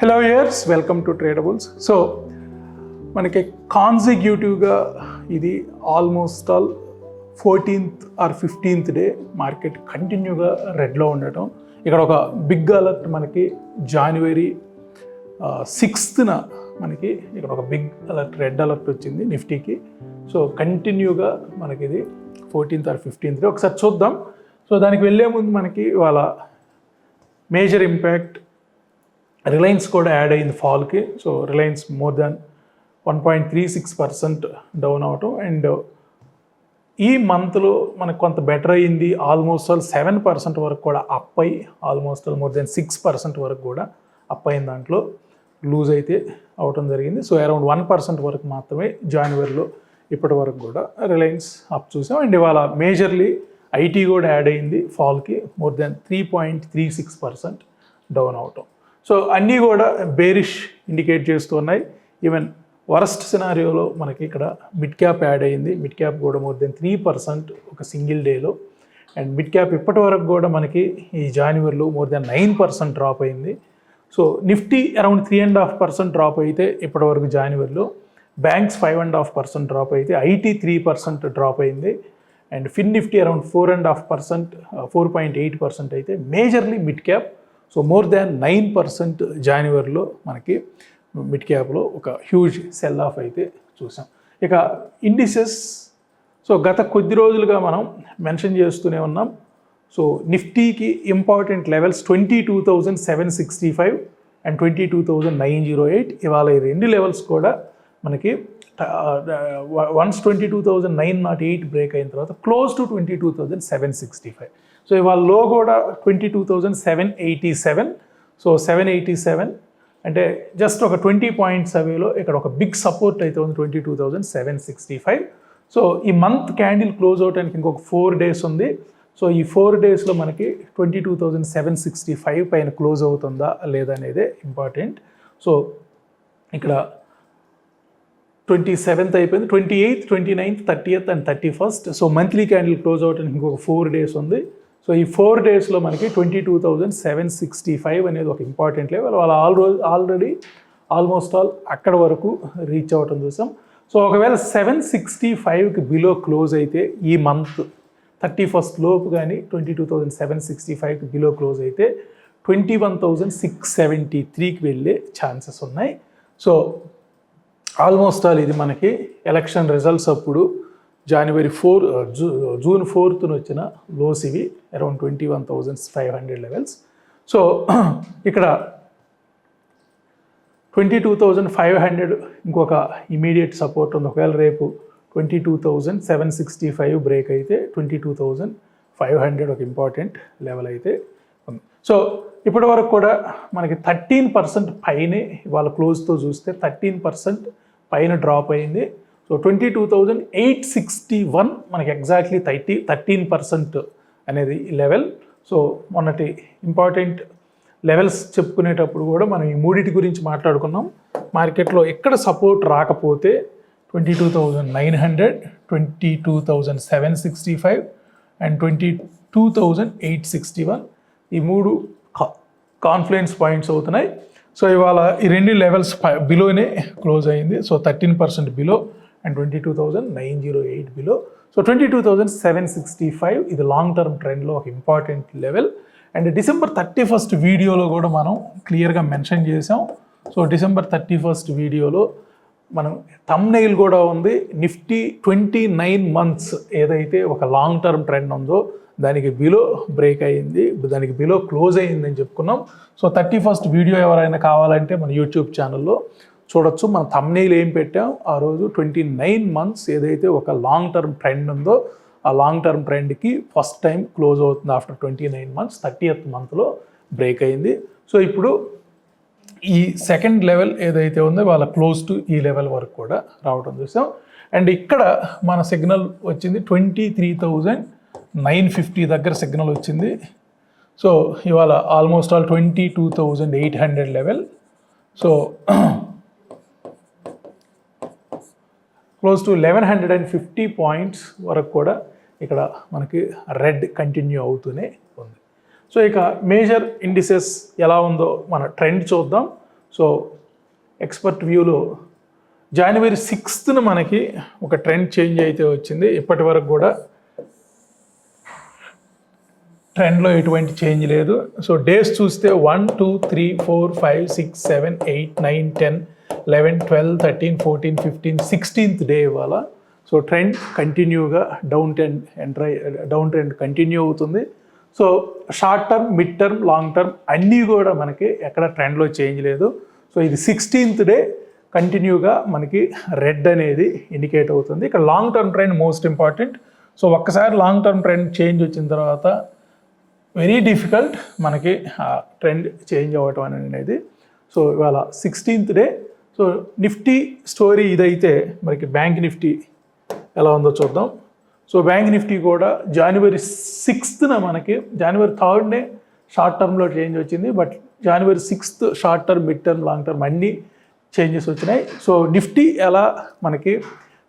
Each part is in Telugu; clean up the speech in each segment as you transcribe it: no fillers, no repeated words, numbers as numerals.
Hello years, welcome to tradables. So మనకి కాన్సిక్యూటివ్గా ఇది almost all 14th or 15th day market కంటిన్యూగా రెడ్లో ఉండటం. ఇక్కడ ఒక బిగ్ అలర్ట్ మనకి January 6th మనకి ఇక్కడ ఒక బిగ్ అలర్ట్, రెడ్ అలర్ట్ వచ్చింది నిఫ్టీకి. సో కంటిన్యూగా మనకి ఇది 14th or 15th డే ఒకసారి చూద్దాం. సో దానికి వెళ్ళే ముందు మనకి ఇవాళ మేజర్ ఇంపాక్ట్ రిలయన్స్ కూడా యాడ్ అయింది ఫాల్కి. So Reliance more than 1.36% down అవటం. అండ్ ఈ మంత్లో మనకు కొంత బెటర్ అయ్యింది, ఆల్మోస్ట్ ఆల్ 7% వరకు కూడా అప్ అయ్యి ఆల్మోస్ట్ ఆల్ మోర్ దెన్ 6% వరకు కూడా అప్ అయిన దాంట్లో లూజ్ అయితే అవటం జరిగింది. సో అరౌండ్ 1% వరకు మాత్రమే జనవరిలో ఇప్పటి వరకు కూడా రిలయన్స్ అప్ చూసాం. అండ్ ఇవాళ మేజర్లీ ఐటీ కూడా యాడ్ అయింది ఫాల్కి, మోర్ దెన్ 3.36% డౌన్ అవటం. సో అన్నీ కూడా బేరిష్ ఇండికేట్ చేస్తున్నాయి. ఈవెన్ వరస్ట్ సినారియోలో మనకి ఇక్కడ మిడ్ క్యాప్ యాడ్ అయ్యింది. మిడ్ క్యాప్ కూడా మోర్ దెన్ 3% ఒక సింగిల్ డేలో. అండ్ మిడ్ క్యాప్ ఇప్పటి వరకు కూడా మనకి ఈ జనవరిలో మోర్ దెన్ 9% డ్రాప్ అయింది. సో నిఫ్టీ అరౌండ్ 3.5% డ్రాప్ అయితే ఇప్పటి వరకు జనవరిలో. బ్యాంక్స్ 5.5% డ్రాప్ అయితే, ఐటీ 3% డ్రాప్ అయింది. అండ్ ఫిన్ నిఫ్టీ అరౌండ్ 4.5%, 4.8% అయితే majorly mid cap. So more than 9% జనవరిలో మనకి మిడ్ క్యాప్లో ఒక హ్యూజ్ సెల్ ఆఫ్ అయితే చూసాం. ఇక ఇండిసెస్, సో గత కొద్ది రోజులుగా మనం మెన్షన్ చేస్తూనే ఉన్నాం. సో నిఫ్టీకి ఇంపార్టెంట్ లెవెల్స్ 22,765 అండ్ 22,908. ఇవాళ ఈ రెండు లెవెల్స్ కూడా మనకి వన్స్ 22,908 బ్రేక్ అయిన తర్వాత క్లోజ్ టు 22,765. సో ఇవాళ లో కూడా 22,787. సో 787 అంటే జస్ట్ ఒక 20 పాయింట్స్ అవేలో ఇక్కడ ఒక బిగ్ సపోర్ట్ అయితే ఉంది 22,765. సో ఈ మంత్ క్యాండిల్ క్లోజ్ అవడానికి ఇంకొక 4 days ఉంది. సో ఈ 4 daysలో మనకి 22,765 పైన క్లోజ్ అవుతుందా లేదా అనేదే ఇంపార్టెంట్. సో ఇక్కడ 27th అయిపోయింది, 28th, 29th, 30th and 31st. So monthly candle close అవడానికి ఇంకొక 4 days ఉంది. సో ఈ 4 daysలో మనకి 22,765 అనేది ఒక ఇంపార్టెంట్ లెవెల్. వాళ్ళు ఆల్రెడీ ఆల్మోస్ట్ ఆల్ అక్కడ వరకు రీచ్ అవ్వటం చూసాం. సో ఒకవేళ 765కి బిలో క్లోజ్ అయితే ఈ మంత్ 31st లోపు కానీ 22,765కి బిలో క్లోజ్ అయితే 21,673కి వెళ్ళే ఛాన్సెస్ ఉన్నాయి. సో ఆల్మోస్ట్ ఆల్ ఇది మనకి ఎలక్షన్ రిజల్ట్స్ అప్పుడు జూన్ 4th వచ్చిన లోస్ ఇవి అరౌండ్ 21,500 లెవెల్స్. సో ఇక్కడ 22,500 ఇంకొక ఇమీడియట్ సపోర్ట్ ఉంది. ఒకవేళ రేపు 22,765 బ్రేక్ అయితే 22,500 ఒక ఇంపార్టెంట్ లెవెల్ అయితే ఉంది. సో ఇప్పటి వరకు కూడా మనకి 13% పైనే ఇవాళ క్లోజ్తో చూస్తే 13% పైన డ్రాప్ అయింది. సో 22,861 మనకి ఎగ్జాక్ట్లీ 13% అనేది లెవెల్. సో మొన్నటి ఇంపార్టెంట్ లెవెల్స్ చెప్పుకునేటప్పుడు కూడా మనం ఈ మూడిటి గురించి మాట్లాడుకున్నాం. మార్కెట్లో ఎక్కడ సపోర్ట్ రాకపోతే 22,900, 22,765 అండ్ 22,861 ఈ మూడు కాన్ఫ్లుయెన్స్ పాయింట్స్ అవుతున్నాయి. సో ఇవాళ ఈ రెండు లెవెల్స్ బిలోనే క్లోజ్ అయింది. So 13% below and 22,908 below. So 22,765 ఇది లాంగ్ టర్మ్ ట్రెండ్లో ఒక important level. And December 31st వీడియోలో కూడా మనం క్లియర్గా మెన్షన్ చేసాం. సో December 31st వీడియోలో మనం థంబ్నెయిల్ కూడా ఉంది, నిఫ్టీ 29 months ఏదైతే ఒక లాంగ్ టర్మ్ ట్రెండ్ ఉందో దానికి బిలో బ్రేక్ అయ్యింది, దానికి బిలో క్లోజ్ అయ్యిందని చెప్పుకున్నాం. సో 31st వీడియో ఎవరైనా కావాలంటే మన యూట్యూబ్ ఛానల్లో చూడొచ్చు. మన థంబ్నెయిల్ ఏం పెట్టాం ఆ రోజు 29 months ఏదైతే ఒక లాంగ్ టర్మ్ ట్రెండ్ ఉందో ఆ లాంగ్ టర్మ్ ట్రెండ్కి ఫస్ట్ టైం క్లోజ్ అవుతుంది ఆఫ్టర్ 29 months, 30th monthలో బ్రేక్ అయింది. సో ఇప్పుడు ఈ సెకండ్ లెవెల్ ఏదైతే ఉందో వాళ్ళ క్లోజ్ టు ఈ లెవెల్ వరకు కూడా రావడం చూసాం. అండ్ ఇక్కడ మన సిగ్నల్ వచ్చింది 23,950 దగ్గర సిగ్నల్ వచ్చింది. సో ఇవాళ almost all 22,800 level. So close to 1,150 points వరకు కూడా ఇక్కడ మనకి రెడ్ కంటిన్యూ అవుతూనే ఉంది. సో ఇక మేజర్ ఇండిసెస్ ఎలా ఉందో మన ట్రెండ్ చూద్దాం. సో ఎక్స్పర్ట్ వ్యూలో జనవరి 6th మనకి ఒక ట్రెండ్ చేంజ్ అయితే వచ్చింది. ఇప్పటి వరకు కూడా ట్రెండ్లో ఎటువంటి చేంజ్ లేదు. సో డేస్ చూస్తే 1 2 3 4 5 6 7 8 9 10 11 12 13 14 15 16th డే ఇవాళ. సో ట్రెండ్ కంటిన్యూగా డౌన్ ట్రెండ్ కంటిన్యూ అవుతుంది. So short term, mid term, long term అన్నీ కూడా మనకి ఎక్కడ ట్రెండ్లో చేంజ్ లేదు. సో ఇది 16th డే కంటిన్యూగా మనకి రెడ్ అనేది ఇండికేట్ అవుతుంది. ఇక్కడ long term trend most important. So ఒక్కసారి లాంగ్ టర్మ్ ట్రెండ్ చేంజ్ వచ్చిన తర్వాత వెరీ డిఫికల్ట్ మనకి ట్రెండ్ చేంజ్ అవ్వటం అనేది. సో ఇవాళ 16th day. So Nifty story ఇదైతే మనకి బ్యాంక్ నిఫ్టీ ఎలా ఉందో చూద్దాం. సో బ్యాంక్ నిఫ్టీ కూడా జనవరి 6th మనకి జనవరి 3rd షార్ట్ టర్మ్లో చేంజ్ వచ్చింది. But January 6th short term, mid term, long term అన్నీ చేంజెస్ వచ్చినాయి. సో నిఫ్టీ ఎలా మనకి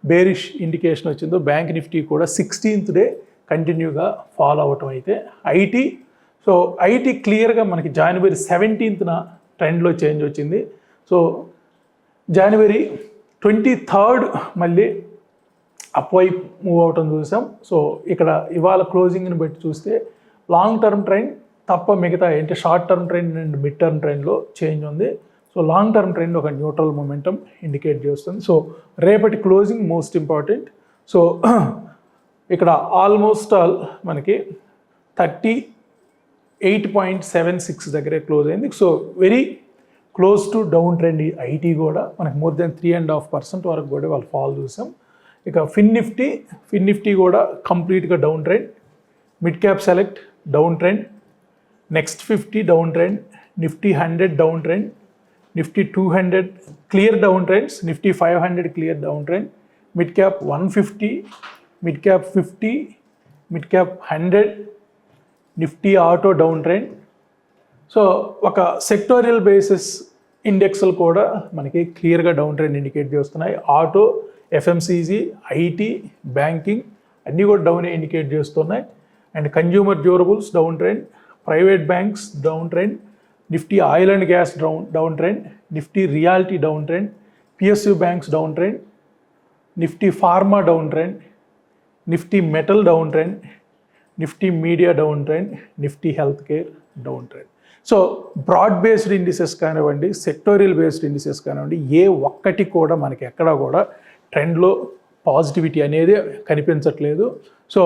బేరిష్ ఇండికేషన్ వచ్చిందో బ్యాంక్ నిఫ్టీ కూడా 16th డే కంటిన్యూగా ఫాలో అవటం అయితే ఐటీ. సో ఐటీ క్లియర్గా మనకి జనవరి 17th ట్రెండ్లో చేంజ్ వచ్చింది. సో జనవరి 23rd మళ్ళీ అప్వైపు మూవ్ అవటం చూసాం. సో ఇక్కడ ఇవాళ క్లోజింగ్ని బట్టి చూస్తే లాంగ్ టర్మ్ ట్రెండ్ తప్ప మిగతా ఏంటి short term trend and mid term ట్రెండ్లో చేంజ్ ఉంది. సో లాంగ్ టర్మ్ ట్రెండ్ ఒక న్యూట్రల్ మొమెంటం ఇండికేట్ చేస్తుంది. సో రేపటి క్లోజింగ్ మోస్ట్ ఇంపార్టెంట్. సో ఇక్కడ ఆల్మోస్ట్ ఆల్ మనకి 38.76 దగ్గరే క్లోజ్ అయింది. So very close to down trend IT కూడా మనకి మోర్ దెన్ 3.5% వరకు కూడా వాళ్ళు ఫాల్ చూసాం. ఇక ఫిన్ నిఫ్టీ కూడా కంప్లీట్గా down trend. Mid cap select down trend, next 50 down trend, Nifty 100 down trend, Nifty 200 clear down trends, Nifty 500 clear down trend, mid cap 150, mid cap 50, mid cap 100, Nifty auto down trend. So ఒక సెక్టోరియల్ బేసిస్ ఇండెక్స్లు కూడా మనకి క్లియర్గా డౌన్ ట్రెండ్ ఇండికేట్ చేస్తున్నాయి. ఆటో, ఎఫ్ఎంసీజీ, ఐటీ, బ్యాంకింగ్ అన్నీ కూడా డౌన్ ఇండికేట్ చేస్తున్నాయి. And consumer durables down trend, private banks down trend, Nifty oil and gas down trend, Nifty reality down trend, PSU banks down trend, Nifty pharma down trend, Nifty metal down trend, Nifty media down trend, Nifty health care down trend. So broad based indices కానివ్వండి, సెక్టోరియల్ బేస్డ్ ఇండిసెస్ కానివ్వండి, ఏ ఒక్కటి కూడా మనకి ఎక్కడా కూడా ట్రెండ్లో పాజిటివిటీ అనేది కనిపించట్లేదు. సో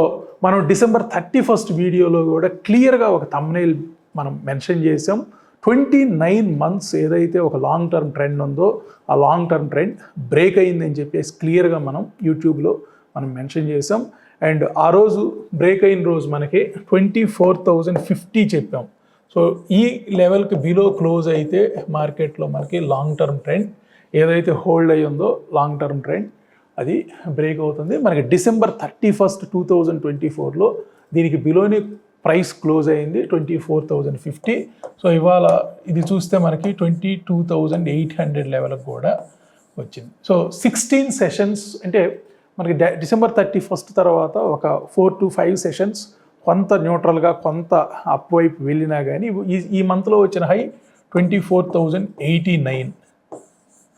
మనం December 31st వీడియోలో కూడా క్లియర్గా ఒక థంబ్నెయిల్ మనం మెన్షన్ చేసాం. 29 months ఏదైతే ఒక లాంగ్ టర్మ్ ట్రెండ్ ఉందో ఆ లాంగ్ టర్మ్ ట్రెండ్ బ్రేక్ అయిందని చెప్పేసి క్లియర్గా మనం యూట్యూబ్లో మనం మెన్షన్ చేసాం. అండ్ ఆ రోజు బ్రేక్ అయిన రోజు మనకి 24,050 చెప్పాం. సో ఈ లెవెల్కి బిలో క్లోజ్ అయితే మార్కెట్లో మనకి లాంగ్ టర్మ్ ట్రెండ్ ఏదైతే హోల్డ్ అయ్యి ఉందో లాంగ్ టర్మ్ ట్రెండ్ అది బ్రేక్ అవుతుంది. మనకి December 31st 2024లో దీనికి బిలోని ప్రైస్ క్లోజ్ అయింది 24,050. సో ఇవాళ ఇది చూస్తే మనకి 22,800 లెవెల్కి కూడా వచ్చింది. సో 16 సెషన్స్ అంటే మనకి December 31st తర్వాత ఒక 4 to 5 సెషన్స్ కొంత న్యూట్రల్గా కొంత అప్ వైపు వెళ్ళినా కానీ ఈ మంత్లో వచ్చిన హై 24,089.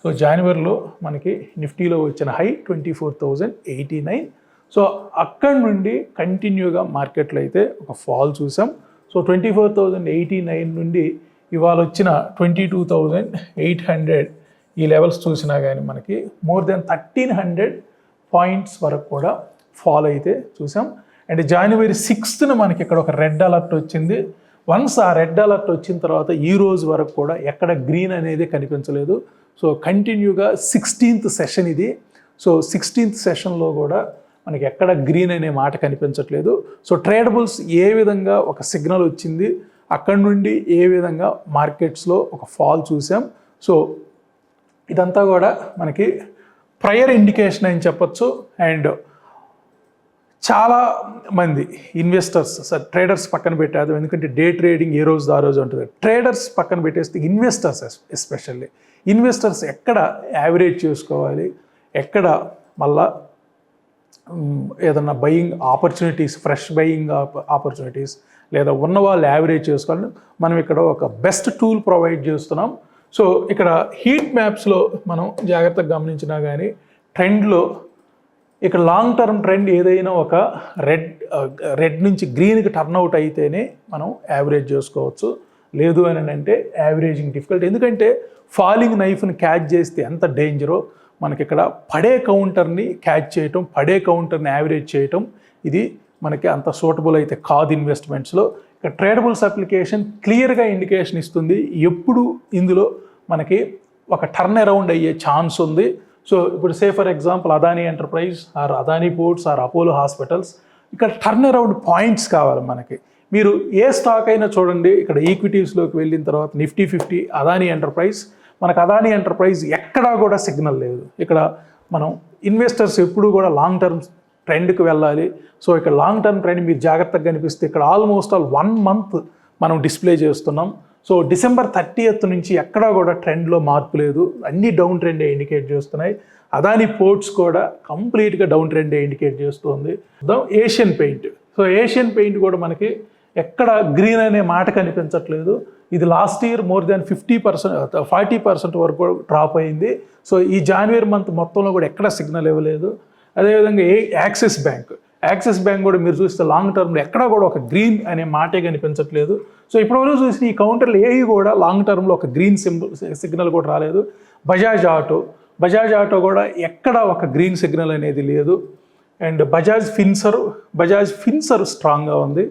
సో జనవరిలో మనకి నిఫ్టీలో వచ్చిన హై 24,089. సో అక్కడి నుండి కంటిన్యూగా మార్కెట్లో అయితే ఒక ఫాల్ చూసాం. సో 24,089 నుండి ఇవాళ వచ్చిన 22,800 ఈ లెవెల్స్ చూసినా కానీ మనకి మోర్ దెన్ 1,300 పాయింట్స్ వరకు కూడా ఫాల్ అయితే చూసాం. అండ్ January 6th మనకి ఇక్కడ ఒక రెడ్ అలర్ట్ వచ్చింది. వన్స్ ఆ రెడ్ అలర్ట్ వచ్చిన తర్వాత ఈ రోజు వరకు కూడా ఎక్కడ గ్రీన్ అనేది కనిపించలేదు. సో కంటిన్యూగా 16th సెషన్ ఇది. సో 16th సెషన్లో కూడా మనకి ఎక్కడ గ్రీన్ అనే మాట కనిపించట్లేదు. సో ట్రేడబుల్స్ ఏ విధంగా ఒక సిగ్నల్ వచ్చింది, అక్కడి నుండి ఏ విధంగా మార్కెట్స్లో ఒక ఫాల్ చూసాం. సో ఇదంతా కూడా మనకి ప్రయర్ ఇండికేషన్ అని చెప్పొచ్చు. అండ్ చాలా మంది ఇన్వెస్టర్స్ ట్రేడర్స్ పక్కన పెట్టారు, ఎందుకంటే డే ట్రేడింగ్ ఏ రోజు ఆ రోజు ఉంటుంది. ట్రేడర్స్ పక్కన పెట్టేస్తే ఇన్వెస్టర్స్ ఎస్పెషల్లీ ఇన్వెస్టర్స్ ఎక్కడ యావరేజ్ చేసుకోవాలి, ఎక్కడ మళ్ళా ఏదన్నా buying opportunities, fresh buying opportunities లేదా ఉన్న వాళ్ళు యావరేజ్ చేసుకోవాలని మనం ఇక్కడ ఒక బెస్ట్ టూల్ ప్రొవైడ్ చేస్తున్నాం. సో ఇక్కడ హీట్ మ్యాప్స్లో మనం జాగ్రత్తగా గమనించినా కానీ ట్రెండ్లో ఇక్కడ లాంగ్ టర్మ్ ట్రెండ్ ఏదైనా ఒక రెడ్ నుంచి గ్రీన్కి టర్న్అవుట్ అయితేనే మనం యావరేజ్ చేసుకోవచ్చు. లేదు అని అంటే యావరేజింగ్ డిఫికల్ట్. ఎందుకంటే ఫాలింగ్ నైఫ్ని క్యాచ్ చేస్తే ఎంత డేంజరో మనకి ఇక్కడ పడే కౌంటర్ని క్యాచ్ చేయటం, పడే కౌంటర్ని యావరేజ్ చేయటం ఇది మనకి అంత సూటబుల్ అయితే కాదు ఇన్వెస్ట్మెంట్స్లో. ఇక్కడ ట్రేడబుల్స్ అప్లికేషన్ క్లియర్గా ఇండికేషన్ ఇస్తుంది ఎప్పుడు ఇందులో మనకి ఒక టర్న్ అరౌండ్ అయ్యే ఛాన్స్ ఉంది. సో ఇప్పుడు say for example Adani enterprise or Adani ports or Apollo hospitals, ఇక్కడ టర్న్ అరౌండ్ పాయింట్స్ కావాలి మనకి. మీరు ఏ స్టాక్ అయినా చూడండి, ఇక్కడ ఈక్విటీస్లోకి వెళ్ళిన తర్వాత నిఫ్టీ 50 అదానీ ఎంటర్ప్రైజ్, మనకు అదానీ ఎంటర్ప్రైజ్ ఎక్కడా కూడా సిగ్నల్ లేదు. ఇక్కడ మనం ఇన్వెస్టర్స్ ఎప్పుడు కూడా లాంగ్ టర్మ్ ట్రెండ్కి వెళ్ళాలి. సో ఇక్కడ లాంగ్ టర్మ్ ట్రెండ్ మీరు జాగ్రత్తగా కనిపిస్తే ఇక్కడ ఆల్మోస్ట్ 1 month మనం డిస్ప్లే చేస్తున్నాం. సో December 30th నుంచి ఎక్కడా కూడా ట్రెండ్లో మార్పు లేదు, అన్ని డౌన్ ట్రెండే ఇండికేట్ చేస్తున్నాయి. అదానీ పోర్ట్స్ కూడా కంప్లీట్గా డౌన్ ట్రెండే ఇండికేట్ చేస్తుంది. Asian paint, so Asian paint కూడా మనకి ఎక్కడ గ్రీన్ అనే మాట కనిపించట్లేదు. ఇది లాస్ట్ ఇయర్ మోర్ దాన్ 40% వరకు డ్రాప్ అయింది. సో ఈ జనవరి మంత్ మొత్తంలో కూడా ఎక్కడ సిగ్నల్ ఇవ్వలేదు. అదేవిధంగా యాక్సిస్ బ్యాంక్ కూడా మీరు చూస్తే లాంగ్ టర్మ్లో ఎక్కడా కూడా ఒక గ్రీన్ అనే మాటే కనిపించట్లేదు. సో ఇప్పటివరకు చూసిన ఈ కౌంటర్లు ఏవి కూడా లాంగ్ టర్మ్లో ఒక గ్రీన్ సిగ్నల్ కూడా రాలేదు. బజాజ్ ఆటో కూడా ఎక్కడ ఒక గ్రీన్ సిగ్నల్ అనేది లేదు. అండ్ బజాజ్ ఫిన్సర్ స్ట్రాంగ్గా ఉంది.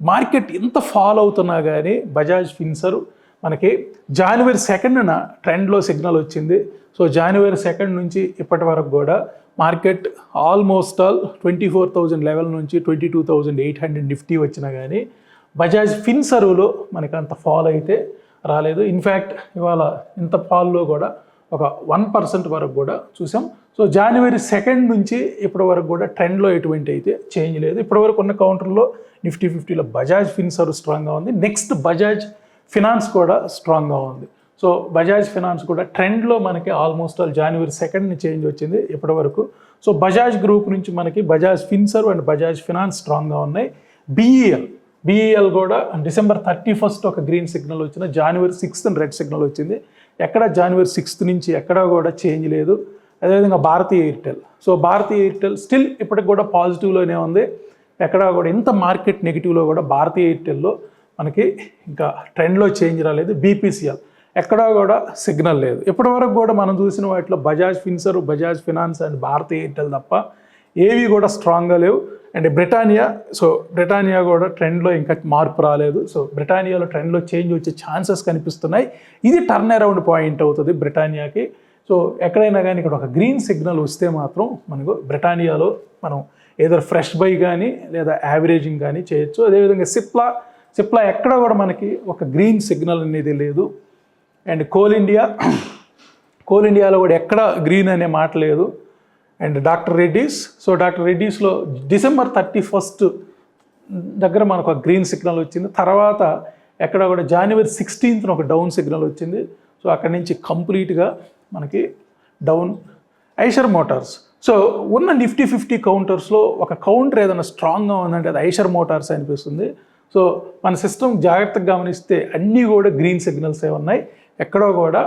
మార్కెట్ ఎంత ఫాల్ అవుతున్నా కానీ బజాజ్ ఫిన్సర్ మనకి January 2nd ట్రెండ్లో సిగ్నల్ వచ్చింది. సో January 2nd నుంచి ఇప్పటి వరకు కూడా మార్కెట్ ఆల్మోస్ట్ 24,000 లెవెల్ నుంచి 22,800 నిఫ్టీ వచ్చినా కానీ బజాజ్ ఫిన్సర్వ్లో మనకి అంత ఫాల్ అయితే రాలేదు. ఇన్ఫ్యాక్ట్ ఇవాళ ఇంత ఫాల్లో కూడా ఒక 1% వరకు కూడా చూసాం. సో January 2nd నుంచి ఇప్పటి వరకు కూడా ట్రెండ్లో ఎటువంటి అయితే చేంజ్ లేదు. ఇప్పటివరకు ఉన్న కౌంటర్లో నిఫ్టీ 50లో బజాజ్ ఫిన్సర్వ్ స్ట్రాంగ్గా ఉంది. నెక్స్ట్ బజాజ్ ఫినాన్స్ కూడా స్ట్రాంగ్గా ఉంది. సో బజాజ్ ఫినాన్స్ కూడా ట్రెండ్లో మనకి ఆల్మోస్ట్ January 2nd చేంజ్ వచ్చింది ఇప్పటి వరకు. సో బజాజ్ గ్రూప్ నుంచి మనకి Bajaj Finserv and Bajaj finance స్ట్రాంగ్గా ఉన్నాయి. బిఈఎల్ కూడా December 31st ఒక గ్రీన్ సిగ్నల్ వచ్చిన, January 6th రెడ్ సిగ్నల్ వచ్చింది. ఎక్కడ January 6th నుంచి ఎక్కడా కూడా చేంజ్ లేదు. అదేవిధంగా భారతీయ ఎయిర్టెల్ స్టిల్ ఇప్పటికి కూడా పాజిటివ్లోనే ఉంది. ఎక్కడా కూడా ఇంత మార్కెట్ నెగిటివ్లో కూడా భారతీయ ఎయిర్టెల్లో మనకి ఇంకా ట్రెండ్లో చేంజ్ రాలేదు. బీపీసీఎల్ ఎక్కడా కూడా సిగ్నల్ లేదు. ఇప్పటి వరకు కూడా మనం చూసిన వాటిలో Bajaj Finserv, Bajaj finance and Bharatiya Airtel తప్ప ఏవి కూడా స్ట్రాంగ్గా లేవు. అండ్ బ్రిటానియా కూడా ట్రెండ్లో ఇంకా మార్పు రాలేదు. సో బ్రిటానియాలో ట్రెండ్లో చేంజ్ వచ్చే ఛాన్సెస్ కనిపిస్తున్నాయి. ఇది టర్న్ అరౌండ్ పాయింట్ అవుతుంది బ్రిటానియాకి. సో ఎక్కడైనా కానీ ఇక్కడ ఒక గ్రీన్ సిగ్నల్ వస్తే మాత్రం మనకు బ్రిటానియాలో మనం ఏదో ఫ్రెష్ బై కానీ లేదా యావరేజింగ్ కానీ చేయొచ్చు. అదేవిధంగా సిప్లా ఎక్కడ కూడా మనకి ఒక గ్రీన్ సిగ్నల్ అనేది లేదు. అండ్ కోల్ ఇండియాలో కూడా ఎక్కడ గ్రీన్ అనే మాట లేదు. అండ్ డాక్టర్ రెడ్డీస్లో December 31st దగ్గర మనకు ఒక గ్రీన్ సిగ్నల్ వచ్చింది. తర్వాత ఎక్కడ కూడా January 16th ఒక డౌన్ సిగ్నల్ వచ్చింది. సో అక్కడి నుంచి కంప్లీట్గా మనకి డౌన్. ఐషర్ మోటార్స్, సో ఉన్న నిఫ్టీ 50 కౌంటర్స్లో ఒక కౌంటర్ ఏదైనా స్ట్రాంగ్గా ఉందంటే అది ఐషర్ మోటార్స్ అనిపిస్తుంది. సో మన సిస్టమ్ జాగ్రత్తగా గమనిస్తే అన్నీ కూడా గ్రీన్ సిగ్నల్సే ఉన్నాయి, ఎక్కడో కూడా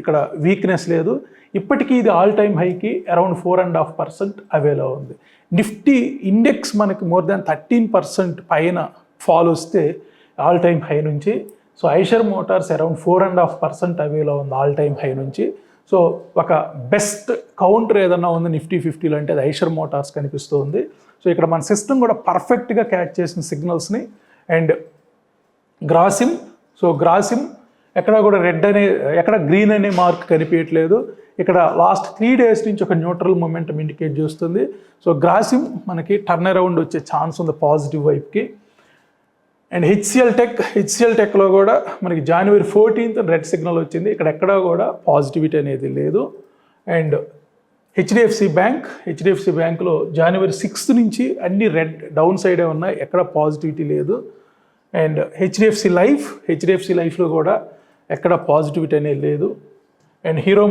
ఇక్కడ వీక్నెస్ లేదు. ఇప్పటికీ ఇది ఆల్ టైమ్ హైకి అరౌండ్ 4.5% అవేలో ఉంది. నిఫ్టీ ఇండెక్స్ మనకి మోర్ దాన్ 13% పైన ఫాల్ వస్తే ఆల్ టైమ్ హై నుంచి. సో ఐషర్ మోటార్స్ అరౌండ్ 4.5% అవేలో ఉంది ఆల్ టైమ్ హై నుంచి. సో ఒక బెస్ట్ కౌంటర్ ఏదన్నా ఉంది నిఫ్టీ 50లో అంటే అది ఐషర్ మోటార్స్ కనిపిస్తుంది. సో ఇక్కడ మన సిస్టమ్ కూడా పర్ఫెక్ట్గా క్యాచ్ చేసిన సిగ్నల్స్ని. అండ్ గ్రాసిమ్ ఎక్కడ కూడా ఎక్కడ గ్రీన్ అనే మార్క్ కనిపించట్లేదు. ఇక్కడ లాస్ట్ 3 days నుంచి ఒక న్యూట్రల్ మొమెంటం ఇండికేట్ చేస్తుంది. సో గ్రాసిమ్ మనకి టర్న్ అరౌండ్ వచ్చే ఛాన్స్ ఉంది పాజిటివ్ వైపుకి. అండ్ హెచ్సిఎల్ టెక్లో కూడా మనకి January 14th రెడ్ సిగ్నల్ వచ్చింది. ఇక్కడ ఎక్కడా కూడా పాజిటివిటీ అనేది లేదు. అండ్ హెచ్డిఎఫ్సి బ్యాంక్లో January 6th నుంచి అన్ని రెడ్ డౌన్ సైడే ఉన్నాయి, ఎక్కడ పాజిటివిటీ లేదు. అండ్ హెచ్డిఎఫ్సి లైఫ్లో కూడా ఎక్కడ పాజిటివిటీ అనేది లేదు. అండ్ హీరో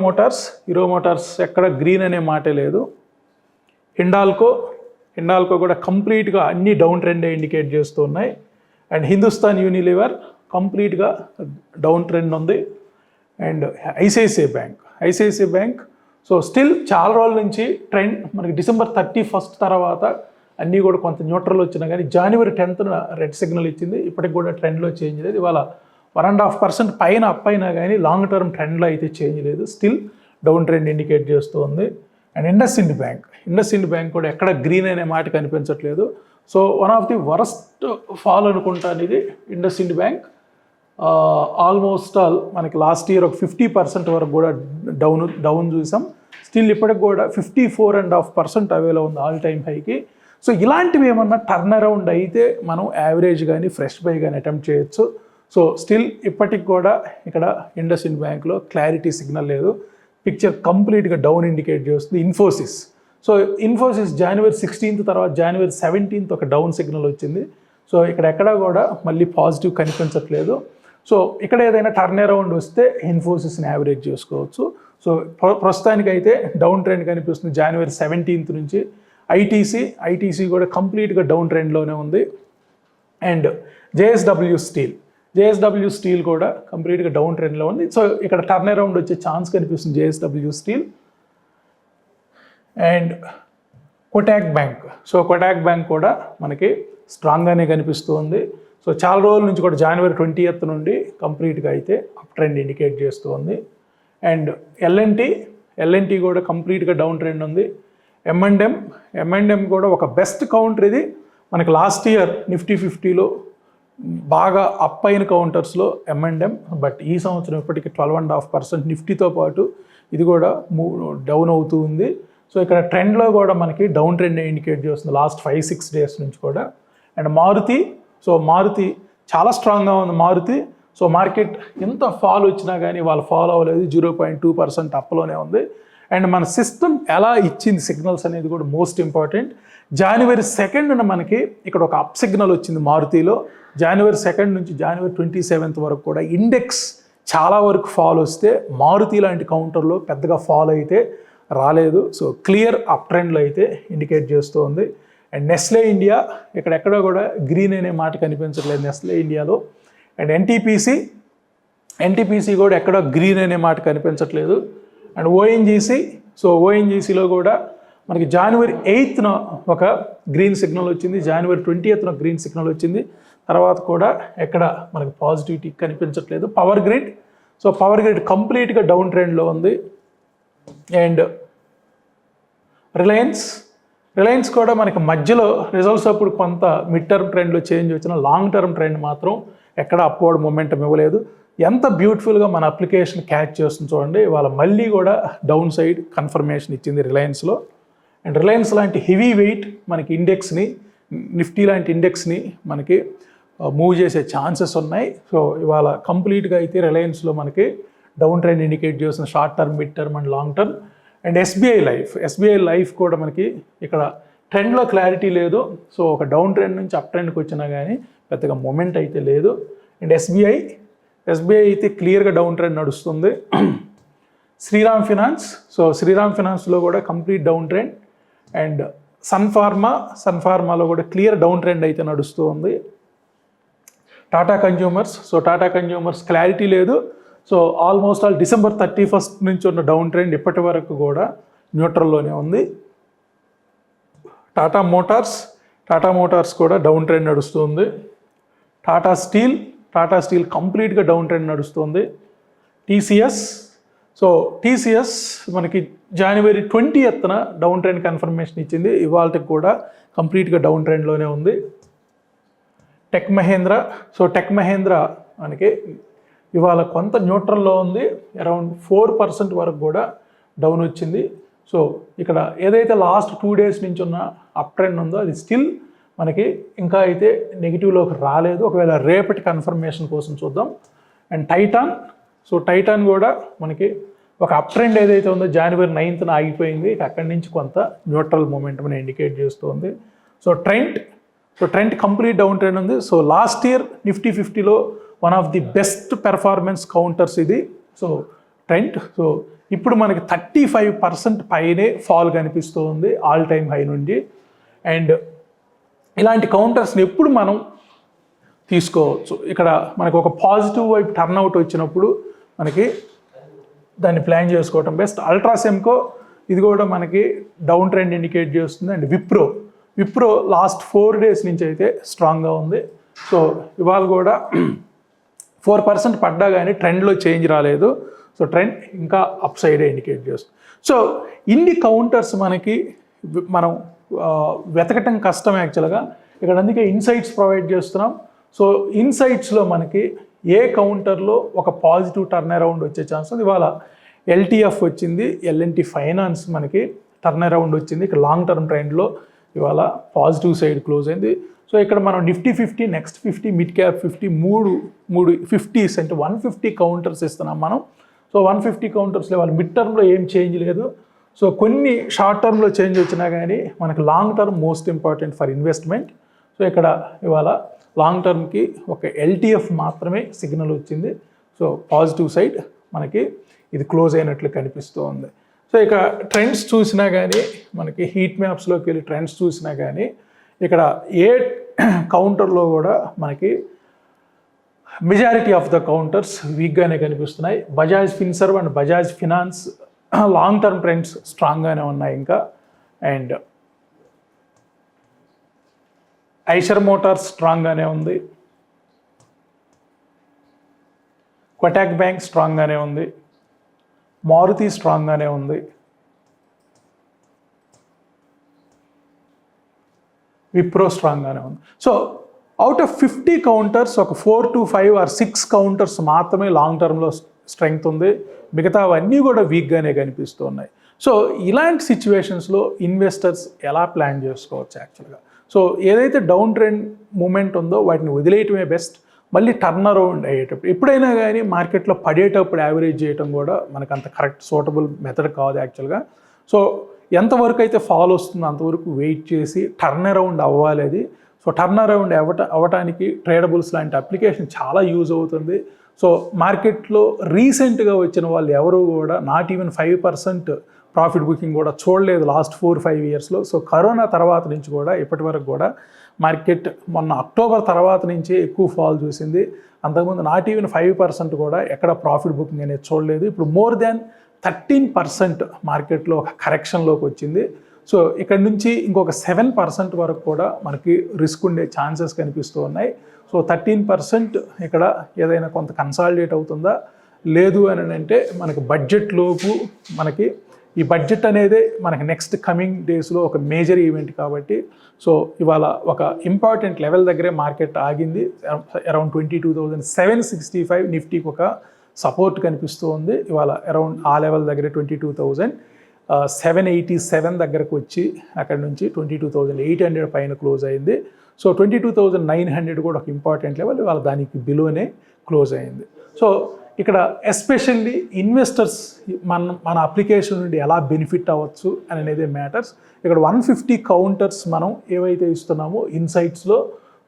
మోటార్స్ ఎక్కడ గ్రీన్ అనే మాటే లేదు. హిండాల్కో కూడా కంప్లీట్గా అన్ని డౌన్ ట్రెండే ఇండికేట్ చేస్తూ ఉన్నాయి. అండ్ హిందుస్థాన్ యూనిలివర్ కంప్లీట్గా డౌన్ ట్రెండ్ ఉంది. And ICICI bank so still చాలా రోజుల నుంచి ట్రెండ్ మనకి December 31 తర్వాత అన్నీ కూడా కొంత న్యూట్రల్ వచ్చినా కానీ January 10th రెడ్ సిగ్నల్ ఇచ్చింది. ఇప్పటికి కూడా ట్రెండ్లో చేంజ్ లేదు. ఇవాళ 1.5% పైన అప్ అయినా కానీ లాంగ్ టర్మ్ ట్రెండ్లో అయితే చేంజ్ లేదు. స్టిల్ డౌన్ ట్రెండ్ ఇండికేట్ చేస్తుంది. అండ్ ఇండస్ ఇండ్ బ్యాంక్ కూడా ఎక్కడ గ్రీన్ అనే మాట కనిపించట్లేదు. So one of the worst fall అనుకుంటాను ఇది ఇండస్ ఇండ్ బ్యాంక్. ఆల్మోస్ట్ ఆల్ మనకి లాస్ట్ ఇయర్ ఒక 50% వరకు కూడా డౌన్ చూసాం. స్టిల్ ఇప్పటికి కూడా 54.5% అవేలో ఉంది ఆల్ టైమ్ హైకి. సో ఇలాంటివి ఏమన్నా టర్న్ అరౌండ్ అయితే మనం యావరేజ్ కానీ ఫ్రెష్ బై కానీ అటెంప్ట్ చేయొచ్చు. సో స్టిల్ ఇప్పటికి కూడా ఇక్కడ ఇండస్ ఇండ్ బ్యాంక్లో క్లారిటీ సిగ్నల్ లేదు. పిక్చర్ కంప్లీట్గా డౌన్ ఇండికేట్ చేస్తుంది. ఇన్ఫోసిస్ January 16th తర్వాత January 17th ఒక డౌన్ సిగ్నల్ వచ్చింది. సో ఇక్కడ ఎక్కడా కూడా మళ్ళీ పాజిటివ్ కనిపించట్లేదు. సో ఇక్కడ ఏదైనా టర్న్ అరౌండ్ వస్తే ఇన్ఫోసిస్ని యావరేజ్ చేసుకోవచ్చు. సో ప్రస్తుతానికైతే డౌన్ ట్రెండ్ కనిపిస్తుంది January 17th నుంచి. ఐటీసీ కూడా కంప్లీట్గా డౌన్ ట్రెండ్లోనే ఉంది. అండ్ జేఎస్డబ్ల్యూ స్టీల్ కూడా కంప్లీట్గా డౌన్ ట్రెండ్లో ఉంది. సో ఇక్కడ టర్న్ అరౌండ్ వచ్చే ఛాన్స్ కనిపిస్తుంది JSW steel. And Kotak bank కూడా మనకి స్ట్రాంగ్గానే కనిపిస్తుంది. సో చాలా రోజుల నుంచి కూడా January 20th నుండి కంప్లీట్గా అయితే అప్ ట్రెండ్ ఇండికేట్ చేస్తుంది. అండ్ ఎల్ఎన్టీ కూడా కంప్లీట్గా డౌన్ ట్రెండ్ ఉంది. M&M కూడా ఒక బెస్ట్ కౌంటర్ ఇది. మనకి లాస్ట్ ఇయర్ Nifty 50లో బాగా అప్ అయిన కౌంటర్స్లో M&M. బట్ ఈ సంవత్సరం ఇప్పటికీ 12.5% నిఫ్టీతో పాటు ఇది కూడా డౌన్ అవుతూ ఉంది. సో ఇక్కడ ట్రెండ్లో కూడా మనకి డౌన్ ట్రెండ్ ఇండికేట్ చేస్తుంది లాస్ట్ 5-6 days నుంచి కూడా. అండ్ మారుతి చాలా స్ట్రాంగ్గా ఉంది మారుతి. సో మార్కెట్ ఎంత ఫాల్ వచ్చినా కానీ వాళ్ళు ఫాలో అవ్వలేదు. 0.2% అప్లోనే ఉంది. అండ్ మన సిస్టమ్ ఎలా ఇచ్చింది సిగ్నల్స్ అనేది కూడా మోస్ట్ ఇంపార్టెంట్. January 2nd మనకి ఇక్కడ ఒక అప్ సిగ్నల్ వచ్చింది మారుతిలో. January 2nd నుంచి January 27th వరకు కూడా ఇండెక్స్ చాలా వరకు ఫాల్ వస్తే మారుతి లాంటి కౌంటర్లో పెద్దగా ఫాల్ అయితే రాలేదు. సో క్లియర్ అప్ ట్రెండ్లో అయితే ఇండికేట్ చేస్తుంది. అండ్ నెస్లే ఇండియా ఎక్కడెక్కడ కూడా గ్రీన్ అనే మాట కనిపించట్లేదు నెస్లే ఇండియాలో. అండ్ ఎన్టీపీసీ కూడా ఎక్కడ గ్రీన్ అనే మాట కనిపించట్లేదు. అండ్ ఓఎన్జీసీలో కూడా మనకి January 8th ఒక గ్రీన్ సిగ్నల్ వచ్చింది. January 20th గ్రీన్ సిగ్నల్ వచ్చింది. తర్వాత కూడా ఎక్కడ మనకి పాజిటివిటీ కనిపించట్లేదు. పవర్ గ్రిడ్ కంప్లీట్గా డౌన్ ట్రెండ్లో ఉంది. అండ్ రిలయన్స్ కూడా మనకి మధ్యలో రిజల్ట్స్ అప్పుడు కొంత మిడ్ టర్మ్ ట్రెండ్లో చేంజ్ వచ్చిన లాంగ్ టర్మ్ ట్రెండ్ మాత్రం ఎక్కడ అప్వర్డ్ మొమెంటం ఇవ్వలేదు. ఎంత బ్యూటిఫుల్గా మన అప్లికేషన్ క్యాచ్ చేస్తుంది చూడండి. ఇవాళ మళ్ళీ కూడా డౌన్ సైడ్ కన్ఫర్మేషన్ ఇచ్చింది రిలయన్స్లో. అండ్ రిలయన్స్ లాంటి హెవీ వెయిట్ మనకి ఇండెక్స్ని నిఫ్టీ లాంటి ఇండెక్స్ని మనకి మూవ్ చేసే ఛాన్సెస్ ఉన్నాయి. సో ఇవాళ కంప్లీట్గా అయితే రిలయన్స్లో మనకి డౌన్ ట్రెండ్ ఇండికేట్ చేసిన short term mid term and long term. And SBI life కూడా మనకి ఇక్కడ ట్రెండ్లో క్లారిటీ లేదు. సో ఒక డౌన్ ట్రెండ్ నుంచి అప్ ట్రెండ్కి వచ్చినా కానీ పెద్దగా మొమెంట్ అయితే లేదు. అండ్ ఎస్బీఐ అయితే క్లియర్గా డౌన్ ట్రెండ్ నడుస్తుంది. శ్రీరామ్ ఫినాన్స్లో కూడా కంప్లీట్ డౌన్ ట్రెండ్. అండ్ సన్ఫార్మాలో కూడా క్లియర్ డౌన్ ట్రెండ్ అయితే నడుస్తూ ఉంది. టాటా కన్జ్యూమర్స్ క్లారిటీ లేదు. So almost all December 31st నుంచి ఉన్న డౌన్ ట్రెండ్ ఇప్పటి వరకు కూడా న్యూట్రల్లోనే ఉంది. టాటా మోటార్స్ కూడా డౌన్ ట్రెండ్ నడుస్తుంది. టాటా స్టీల్ కంప్లీట్గా డౌన్ ట్రెండ్ నడుస్తుంది. టీసీఎస్ మనకి January 20th down trend confirmation ఇచ్చింది. ఇవాళకి కూడా కంప్లీట్గా డౌన్ ట్రెండ్లోనే ఉంది. టెక్ మహేంద్ర మనకి ఇవాళ కొంత న్యూట్రల్లో ఉంది. అరౌండ్ 4% వరకు కూడా డౌన్ వచ్చింది. సో ఇక్కడ ఏదైతే లాస్ట్ 2 days నుంచి ఉన్న అప్ ట్రెండ్ ఉందో అది స్టిల్ మనకి ఇంకా అయితే నెగిటివ్లోకి రాలేదు. ఒకవేళ రేపటి కన్ఫర్మేషన్ కోసం చూద్దాం. అండ్ టైటాన్ కూడా మనకి ఒక అప్ ట్రెండ్ ఏదైతే ఉందో January 9th ఆగిపోయింది. అక్కడి నుంచి కొంత న్యూట్రల్ మూమెంట్ని ఇండికేట్ చేస్తుంది. So trend complete down trend ఉంది. సో లాస్ట్ ఇయర్ Nifty 50లో one of the best performance counters ఇది. సో ఇప్పుడు మనకి 35% పైనే ఫాల్ కనిపిస్తూ ఉంది ఆల్ టైమ్ హై నుండి. అండ్ ఇలాంటి కౌంటర్స్ని ఎప్పుడు మనం తీసుకోవచ్చు. ఇక్కడ మనకు ఒక పాజిటివ్ వైపు టర్న్అవుట్ వచ్చినప్పుడు మనకి దాన్ని ప్లాన్ చేసుకోవటం బెస్ట్. అల్ట్రాసెమ్కో ఇది కూడా మనకి డౌన్ ట్రెండ్ ఇండికేట్ చేస్తుంది. అండ్ విప్రో లాస్ట్ 4 days నుంచి అయితే స్ట్రాంగ్గా ఉంది. సో ఇవాళ కూడా 4% పడ్డా కానీ ట్రెండ్లో చేంజ్ రాలేదు. సో ట్రెండ్ ఇంకా అప్ సైడే ఇండికేట్ చేస్తుంది. సో ఇన్ని కౌంటర్స్ మనకి మనం వెతకటం కష్టం యాక్చువల్గా. ఇక్కడ అందుకే ఇన్సైట్స్ ప్రొవైడ్ చేస్తున్నాం. సో ఇన్సైట్స్లో మనకి ఏ కౌంటర్లో ఒక పాజిటివ్ టర్న్ అరౌండ్ వచ్చే ఛాన్స్ ఉంది. ఇవాళ LTF వచ్చింది, L&T ఫైనాన్స్ మనకి టర్న్ అరౌండ్ వచ్చింది. ఇక్కడ లాంగ్ టర్మ్ ట్రెండ్లో ఇవాళ పాజిటివ్ సైడ్ క్లోజ్ అయింది. సో ఇక్కడ మనం నిఫ్టీ 50, నెక్స్ట్ 50, మిడ్ క్యాప్ 50 మూడు 50s అంటే 150 కౌంటర్స్ ఇస్తున్నాం మనం. సో 150 కౌంటర్స్లో ఇవాళ మిడ్ టర్మ్లో ఏం చేంజ్ లేదు. సో కొన్ని షార్ట్ టర్మ్లో చేంజ్ వచ్చినా కానీ మనకు long term most important for investment. So ఇక్కడ ఇవాళ లాంగ్ టర్మ్కి ఒక LTF మాత్రమే సిగ్నల్ వచ్చింది. సో పాజిటివ్ సైడ్ మనకి ఇది క్లోజ్ అయినట్లు కనిపిస్తూ ఉంది. సో ఇక ట్రెండ్స్ చూసినా కానీ మనకి హీట్ మ్యాప్స్లోకి వెళ్ళి ట్రెండ్స్ చూసినా కానీ ఇక్కడ ఏ కౌంటర్లో కూడా మనకి మెజారిటీ ఆఫ్ ద కౌంటర్స్ వీక్గానే కనిపిస్తున్నాయి. Bajaj Finserv and Bajaj Finance long term trends స్ట్రాంగ్గానే ఉన్నాయి ఇంకా. అండ్ ఐషర్ మోటార్స్ స్ట్రాంగ్గానే ఉంది. కొటాక్ బ్యాంక్ స్ట్రాంగ్గానే ఉంది. మారుతి స్ట్రాంగ్గానే ఉంది. విప్రో స్ట్రాంగ్గానే ఉంది. సో అవుట్ ఆఫ్ 50 కౌంటర్స్ ఒక 4 to 5 or 6 కౌంటర్స్ మాత్రమే లాంగ్ టర్మ్లో స్ట్రెంగ్త్ ఉంది. మిగతావన్నీ కూడా వీక్గానే కనిపిస్తూ ఉన్నాయి. సో ఇలాంటి సిచ్యువేషన్స్లో ఇన్వెస్టర్స్ ఎలా ప్లాన్ చేసుకోవచ్చు యాక్చువల్గా? సో ఏదైతే డౌన్ ట్రెండ్ మూమెంట్ ఉందో వాటిని వదిలేయటమే బెస్ట్. మళ్ళీ టర్న్ అరౌండ్ అయ్యేటప్పుడు ఎప్పుడైనా కానీ మార్కెట్లో పడేటప్పుడు యావరేజ్ చేయటం కూడా మనకు అంత కరెక్ట్ సూటబుల్ మెథడ్ కాదు యాక్చువల్గా. సో ఎంతవరకు అయితే ఫాల్ వస్తుందో అంతవరకు వెయిట్ చేసి టర్న్ అరౌండ్ అవ్వాలి అది. సో టర్న్ అరౌండ్ అవ్వటానికి ట్రేడబుల్స్ లాంటి అప్లికేషన్ చాలా యూజ్ అవుతుంది. సో మార్కెట్లో రీసెంట్గా వచ్చిన వాళ్ళు ఎవరు కూడా నాట్ ఈవెన్ 5% ప్రాఫిట్ బుకింగ్ కూడా చూడలేదు లాస్ట్ 4-5 ఇయర్స్లో. సో కరోనా తర్వాత నుంచి కూడా ఇప్పటి వరకు కూడా మార్కెట్ మొన్న అక్టోబర్ తర్వాత నుంచే ఎక్కువ ఫాల్ చూసింది. అంతకుముందు నాట్ ఈవెన్ 5% కూడా ఎక్కడ ప్రాఫిట్ బుకింగ్ అనేది చూడలేదు. ఇప్పుడు మోర్ దాన్ 13% మార్కెట్లో ఒక కరెక్షన్లోకి వచ్చింది. సో ఇక్కడ నుంచి ఇంకొక 7% వరకు కూడా మనకి రిస్క్ ఉండే ఛాన్సెస్ కనిపిస్తూ ఉన్నాయి. సో 13% ఇక్కడ ఏదైనా కొంత కన్సాలిడేట్ అవుతుందా లేదు అని అంటే మనకి బడ్జెట్లోపు మనకి ఈ బడ్జెట్ అనేది మనకి నెక్స్ట్ కమింగ్ డేస్లో ఒక మేజర్ ఈవెంట్ కాబట్టి సో ఇవాళ ఒక ఇంపార్టెంట్ లెవెల్ దగ్గరే మార్కెట్ ఆగింది. అరౌండ్ 22,765 నిఫ్టీకి ఒక సపోర్ట్ కనిపిస్తూ ఉంది. ఇవాళ అరౌండ్ ఆ లెవెల్ దగ్గరే 22,787 దగ్గరకు వచ్చి అక్కడ నుంచి 22,800 పైన క్లోజ్ అయింది. సో 22,900 కూడా ఒక ఇంపార్టెంట్ లెవెల్, ఇవాళ దానికి బిలోనే క్లోజ్ అయింది. సో ఇక్కడ ఎస్పెషల్లీ ఇన్వెస్టర్స్ మన అప్లికేషన్ నుండి ఎలా బెనిఫిట్ అవ్వచ్చు అనేది మ్యాటర్స్. ఇక్కడ 150 కౌంటర్స్ మనం ఏవైతే ఇస్తున్నామో ఇన్సైట్స్లో,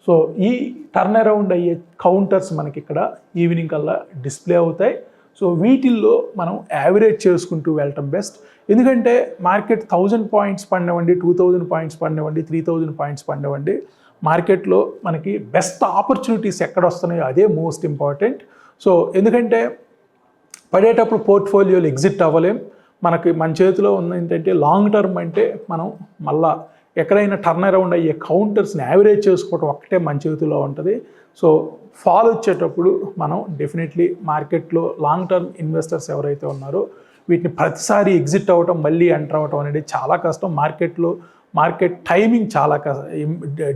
సో ఈ టర్న్ అరౌండ్ అయ్యే కౌంటర్స్ మనకి ఇక్కడ ఈవినింగ్ కల్లా డిస్ప్లే అవుతాయి. సో వీటిల్లో మనం యావరేజ్ చేసుకుంటూ వెళ్ళటం బెస్ట్. ఎందుకంటే మార్కెట్ 1000 పాయింట్స్ పడినవ్వండి, 2000 పాయింట్స్ పడినవ్వండి, 3000 పాయింట్స్ పడినవ్వండి, మార్కెట్లో మనకి బెస్ట్ ఆపర్చునిటీస్ ఎక్కడ వస్తున్నాయో అదే మోస్ట్ ఇంపార్టెంట్. సో ఎందుకంటే పడేటప్పుడు పోర్ట్ఫోలియోలు ఎగ్జిట్ అవ్వలేం. మనకి మన చేతిలో ఉన్న ఏంటంటే లాంగ్ టర్మ్ అంటే మనం మళ్ళా ఎక్కడైనా టర్న్ అరౌండ్ అయ్యే కౌంటర్స్ని యావరేజ్ చేసుకోవడం ఒక్కటే మన చేతిలో ఉంటుంది. సో ఫాల్ వచ్చేటప్పుడు మనం డెఫినెట్లీ మార్కెట్లో లాంగ్ టర్మ్ ఇన్వెస్టర్స్ ఎవరైతే ఉన్నారో వీటిని ప్రతిసారి ఎగ్జిట్ అవ్వటం మళ్ళీ ఎంటర్ అవ్వటం అనేది చాలా కష్టం. మార్కెట్ టైమింగ్ చాలా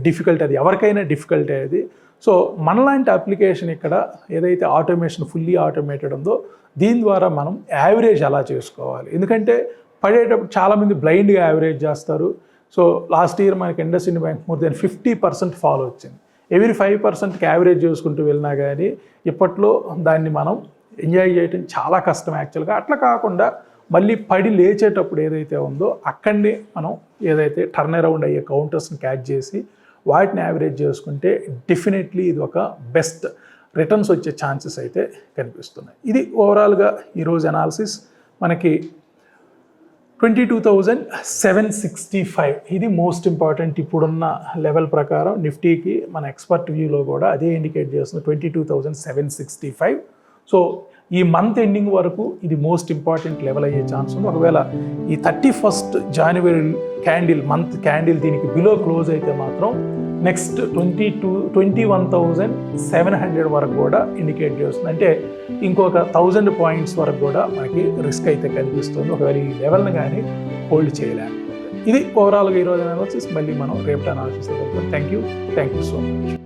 డిఫికల్ట్, అది ఎవరికైనా డిఫికల్ట్ అది. సో మనలాంటి అప్లికేషన్ ఇక్కడ ఏదైతే ఆటోమేషన్ ఫుల్లీ ఆటోమేటెడ్ ఉందో దీని ద్వారా మనం యావరేజ్ ఎలా చేసుకోవాలి. ఎందుకంటే పడేటప్పుడు చాలామంది బ్లైండ్గా యావరేజ్ చేస్తారు. సో లాస్ట్ ఇయర్ మనకి IndusInd bank more than 50% fall వచ్చింది. ఎవ్రీ 5%కి యావరేజ్ చేసుకుంటూ వెళ్ళినా కానీ ఇప్పట్లో దాన్ని మనం ఎంజాయ్ చేయడం చాలా కష్టం యాక్చువల్గా. అట్లా కాకుండా మళ్ళీ పడి లేచేటప్పుడు ఏదైతే ఉందో అక్కడనే మనం ఏదైతే టర్న్ అరౌండ్ అయ్యే కౌంటర్స్ని క్యాచ్ చేసి వాటిని యావరేజ్ చేసుకుంటే డెఫినెట్లీ ఇది ఒక బెస్ట్ రిటర్న్స్ వచ్చే ఛాన్సెస్ అయితే కనిపిస్తున్నాయి. ఇది ఓవరాల్గా ఈరోజు అనాలిసిస్. మనకి 22,765 ఇది మోస్ట్ ఇంపార్టెంట్ ఇప్పుడున్న లెవెల్ ప్రకారం. నిఫ్టీకి మన ఎక్స్పర్ట్ వ్యూలో కూడా అదే ఇండికేట్ చేస్తుంది 22,765. సో ఈ మంత్ ఎండింగ్ వరకు ఇది మోస్ట్ ఇంపార్టెంట్ లెవెల్ అయ్యే ఛాన్స్ ఉంది. ఒకవేళ ఈ 31st జనవరి మంత్ క్యాండిల్ దీనికి బిలో క్లోజ్ అయితే మాత్రం నెక్స్ట్ 21,700 వరకు కూడా ఇండికేట్ చేస్తుంది. అంటే ఇంకొక 1000 పాయింట్స్ వరకు కూడా మనకి రిస్క్ అయితే కనిపిస్తుంది ఒకవేళ ఈ లెవెల్ని కానీ హోల్డ్ చేయలేకపోతే. ఇది ఓవరాల్గా ఈరోజు అనాలిసిస్. మళ్ళీ మనం రేపటి analysis. Thank you so much.